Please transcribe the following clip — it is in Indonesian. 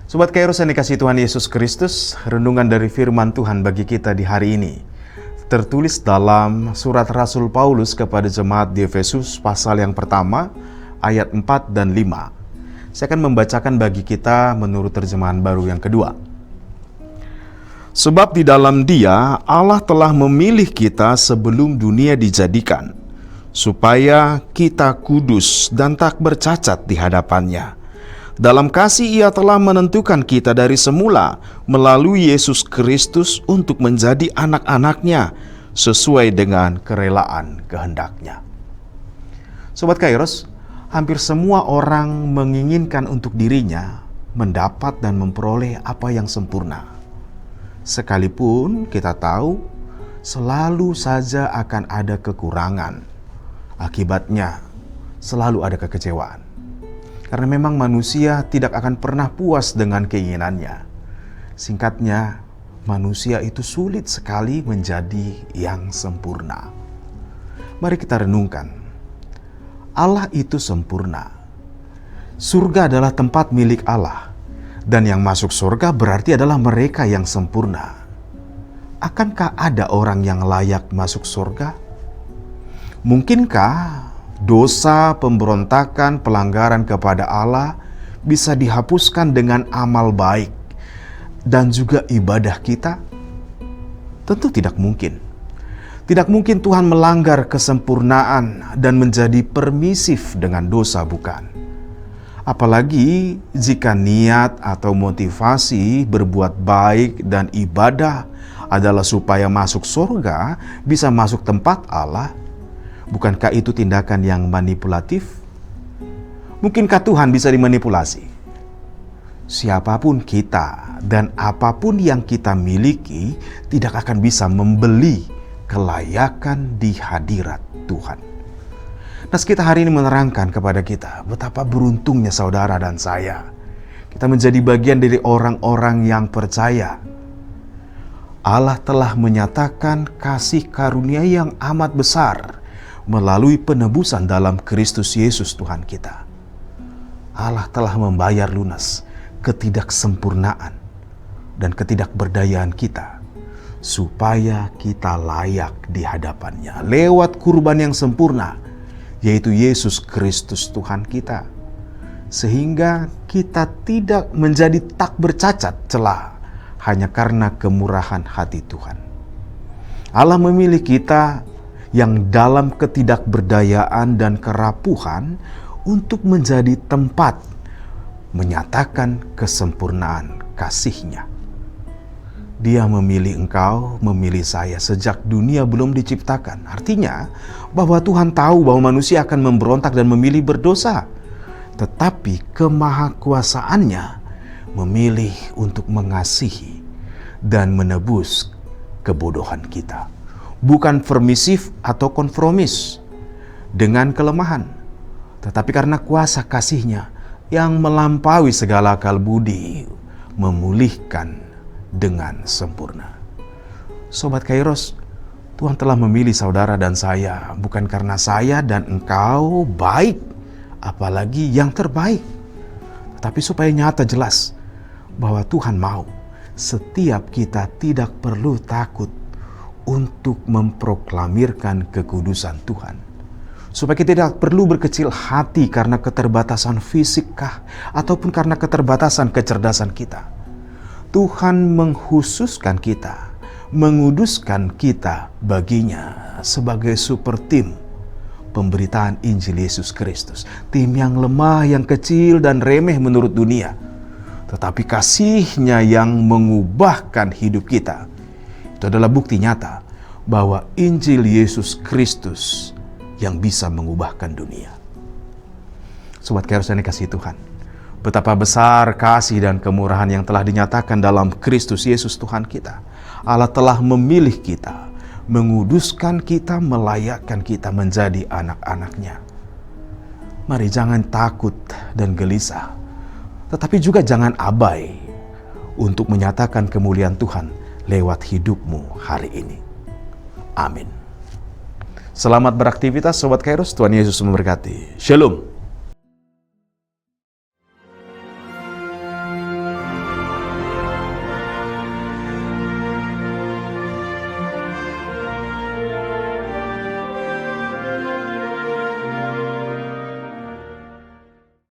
Sobat Kairos yang dikasihi Tuhan Yesus Kristus, renungan dari firman Tuhan bagi kita di hari ini tertulis dalam surat Rasul Paulus kepada jemaat di Efesus pasal yang pertama, ayat 4 dan 5. Saya akan membacakan bagi kita menurut terjemahan baru yang kedua. Sebab di dalam Dia Allah telah memilih kita sebelum dunia dijadikan, supaya kita kudus dan tak bercacat di hadapan-Nya. Dalam kasih Ia telah menentukan kita dari semula melalui Yesus Kristus untuk menjadi anak-anak-Nya sesuai dengan kerelaan kehendak-Nya. Sobat Kairos, hampir semua orang menginginkan untuk dirinya mendapat dan memperoleh apa yang sempurna. Sekalipun kita tahu selalu saja akan ada kekurangan. Akibatnya selalu ada kekecewaan. Karena memang manusia tidak akan pernah puas dengan keinginannya. Singkatnya, manusia itu sulit sekali menjadi yang sempurna. Mari kita renungkan. Allah itu sempurna. Surga adalah tempat milik Allah. Dan yang masuk surga berarti adalah mereka yang sempurna. Akankah ada orang yang layak masuk surga? Mungkinkah dosa, pemberontakan, pelanggaran kepada Allah bisa dihapuskan dengan amal baik dan juga ibadah kita? Tentu tidak mungkin. Tidak mungkin Tuhan melanggar kesempurnaan dan menjadi permisif dengan dosa, bukan? Apalagi jika niat atau motivasi berbuat baik dan ibadah adalah supaya masuk surga, bisa masuk tempat Allah. Bukankah itu tindakan yang manipulatif? Mungkinkah Tuhan bisa dimanipulasi? Siapapun kita dan apapun yang kita miliki tidak akan bisa membeli kelayakan di hadirat Tuhan. Nah, kita hari ini menerangkan kepada kita betapa beruntungnya saudara dan saya. Kita menjadi bagian dari orang-orang yang percaya. Allah telah menyatakan kasih karunia yang amat besar melalui penebusan dalam Kristus Yesus Tuhan kita. Allah telah membayar lunas ketidaksempurnaan dan ketidakberdayaan kita supaya kita layak di hadapan-Nya lewat kurban yang sempurna, yaitu Yesus Kristus Tuhan kita. Sehingga kita tidak menjadi tak bercacat celah hanya karena kemurahan hati Tuhan. Allah memilih kita yang dalam ketidakberdayaan dan kerapuhan untuk menjadi tempat menyatakan kesempurnaan kasih-Nya. Dia memilih engkau, memilih saya sejak dunia belum diciptakan. Artinya bahwa Tuhan tahu bahwa manusia akan memberontak dan memilih berdosa. Tetapi kemahakuasaannya memilih untuk mengasihi dan menebus kebodohan kita. Bukan permisif atau konformis dengan kelemahan, tetapi karena kuasa kasih-Nya yang melampaui segala akal budi, memulihkan dengan sempurna. Sobat Kairos, Tuhan telah memilih saudara dan saya bukan karena saya dan engkau baik, apalagi yang terbaik, tetapi supaya nyata jelas bahwa Tuhan mau setiap kita tidak perlu takut untuk memproklamirkan kekudusan Tuhan. Supaya kita tidak perlu berkecil hati karena keterbatasan fisik kah, ataupun karena keterbatasan kecerdasan kita. Tuhan menghususkan kita, menguduskan kita baginya sebagai super tim pemberitaan Injil Yesus Kristus. Tim yang lemah, yang kecil dan remeh menurut dunia. Tetapi kasih-Nya yang mengubahkan hidup kita. Itu adalah bukti nyata bahwa Injil Yesus Kristus yang bisa mengubahkan dunia. Sobat Kairos yang dikasihi Tuhan, betapa besar kasih dan kemurahan yang telah dinyatakan dalam Kristus Yesus Tuhan kita. Allah telah memilih kita, menguduskan kita, melayakkan kita menjadi anak-anak-Nya. Mari jangan takut dan gelisah, tetapi juga jangan abai untuk menyatakan kemuliaan Tuhan lewat hidupmu hari ini. Amin. Selamat beraktivitas Sobat Kairos, Tuhan Yesus memberkati. Shalom.